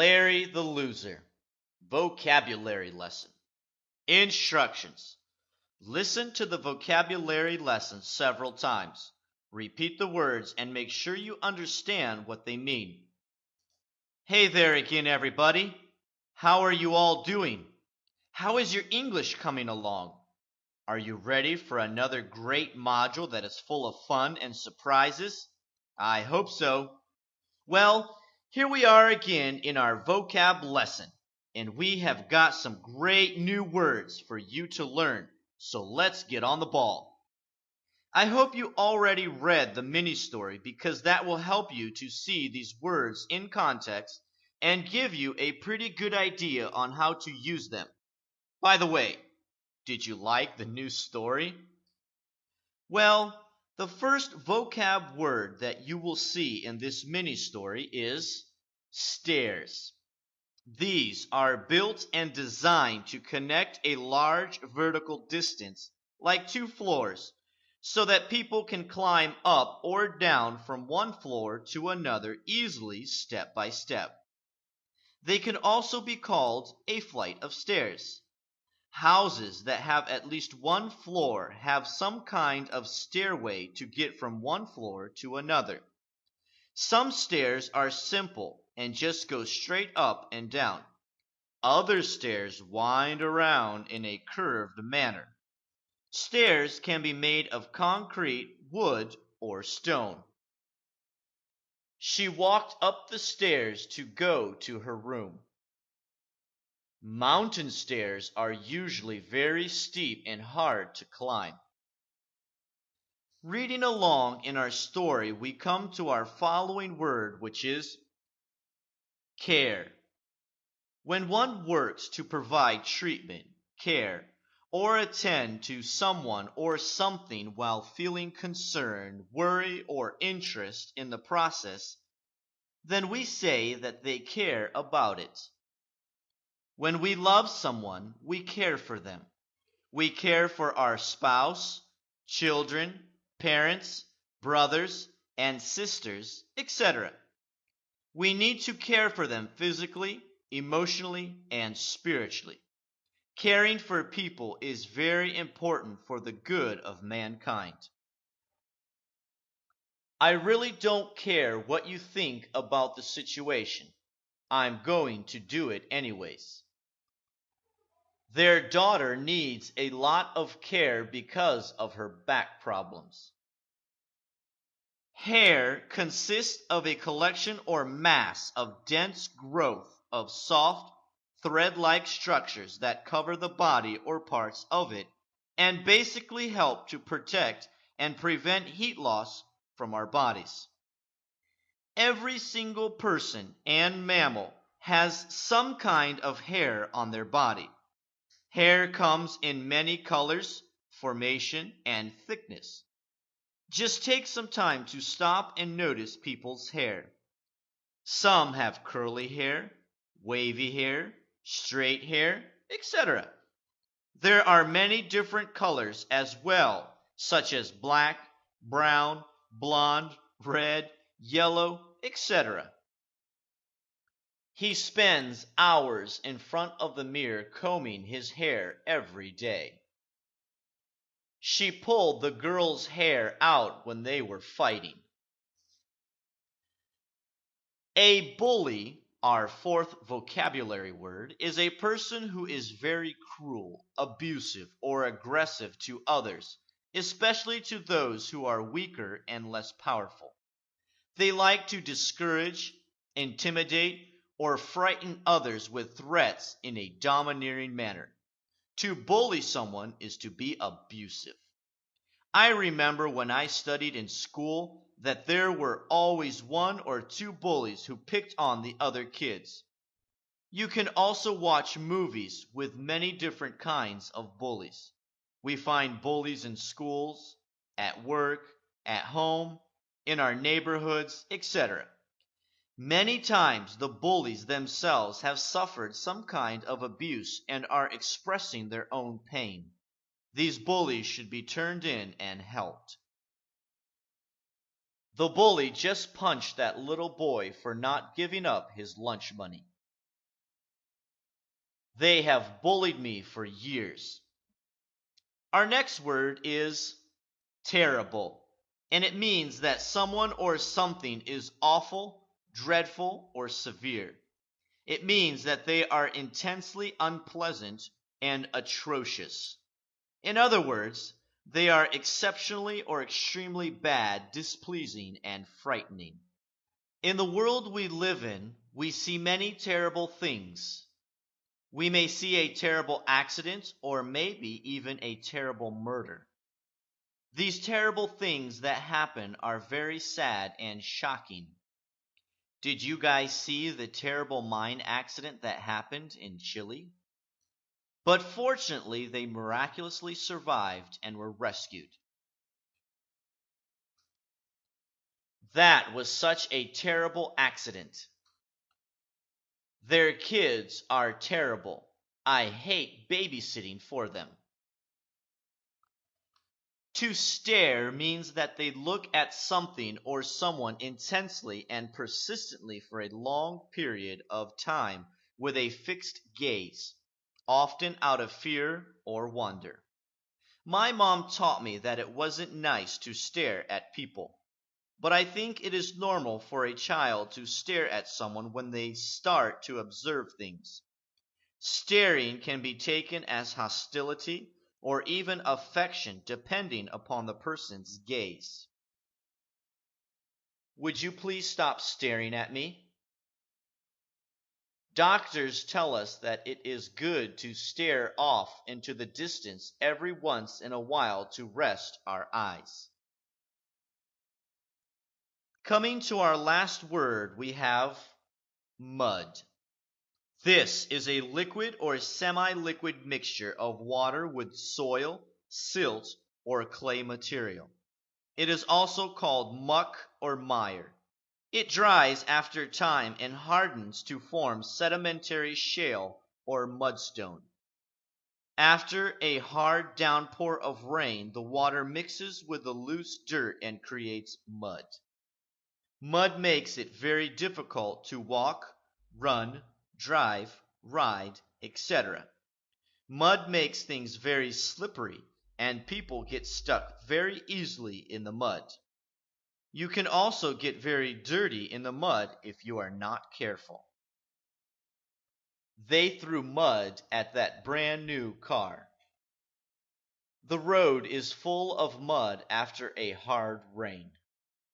Larry the Loser. Vocabulary Lesson. Instructions. Listen to the vocabulary lesson several times. Repeat the words and make sure you understand what they mean. Hey there again, everybody. How are you all doing? How is your English coming along? Are you ready for another great module that is full of fun and surprises? I hope so. Well, here we are again in our vocab lesson, and we have got some great new words for you to learn, so let's get on the ball. I hope you already read the mini story because that will help you to see these words in context and give you a pretty good idea on how to use them. By the way, did you like the new story? Well, the first vocab word that you will see in this mini story is stairs. These are built and designed to connect a large vertical distance, like 2 floors, so that people can climb up or down from one floor to another easily step by step. They can also be called a flight of stairs. Houses that have at least one floor have some kind of stairway to get from one floor to another. Some stairs are simple and just go straight up and down. Other stairs wind around in a curved manner. Stairs can be made of concrete, wood, or stone. She walked up the stairs to go to her room. Mountain stairs are usually very steep and hard to climb. Reading along in our story, we come to our following word, which is care. When one works to provide treatment, care, or attend to someone or something while feeling concern, worry, or interest in the process, then we say that they care about it. When we love someone, we care for them. We care for our spouse, children, parents, brothers, and sisters, etc. We need to care for them physically, emotionally, and spiritually. Caring for people is very important for the good of mankind. I really don't care what you think about the situation. I'm going to do it anyways. Their daughter needs a lot of care because of her back problems. Hair consists of a collection or mass of dense growth of soft, thread-like structures that cover the body or parts of it and basically help to protect and prevent heat loss from our bodies. Every single person and mammal has some kind of hair on their body. Hair comes in many colors, formation, and thickness. Just take some time to stop and notice people's hair. Some have curly hair, wavy hair, straight hair, etc. There are many different colors as well, such as black, brown, blonde, red, yellow, etc. He spends hours in front of the mirror combing his hair every day. She pulled the girl's hair out when they were fighting. A bully, our fourth vocabulary word, is a person who is very cruel, abusive, or aggressive to others, especially to those who are weaker and less powerful. They like to discourage, intimidate, or frighten others with threats in a domineering manner. To bully someone is to be abusive. I remember when I studied in school that there were always 1 or 2 bullies who picked on the other kids. You can also watch movies with many different kinds of bullies. We find bullies in schools, at work, at home, in our neighborhoods, etc. Many times the bullies themselves have suffered some kind of abuse and are expressing their own pain. These bullies should be turned in and helped. The bully just punched that little boy for not giving up his lunch money. They have bullied me for years. Our next word is terrible, and it means that someone or something is awful, dreadful, or severe. It means that they are intensely unpleasant and atrocious. In other words, they are exceptionally or extremely bad, displeasing, and frightening. In the world we live in, we see many terrible things. We may see a terrible accident or maybe even a terrible murder. These terrible things that happen are very sad and shocking. Did you guys see the terrible mine accident that happened in Chile? But fortunately, they miraculously survived and were rescued. That was such a terrible accident. Their kids are terrible. I hate babysitting for them. To stare means that they look at something or someone intensely and persistently for a long period of time with a fixed gaze, often out of fear or wonder. My mom taught me that it wasn't nice to stare at people, but I think it is normal for a child to stare at someone when they start to observe things. Staring can be taken as hostility or even affection depending upon the person's gaze. Would you please stop staring at me? Doctors tell us that it is good to stare off into the distance every once in a while to rest our eyes. Coming to our last word, we have mud. This is a liquid or semi-liquid mixture of water with soil, silt, or clay material. It is also called muck or mire. It dries after time and hardens to form sedimentary shale or mudstone. After a hard downpour of rain, the water mixes with the loose dirt and creates mud. Mud makes it very difficult to walk, run, drive, ride, etc. Mud makes things very slippery, and people get stuck very easily in the mud. You can also get very dirty in the mud if you are not careful. They threw mud at that brand new car. The road is full of mud after a hard rain.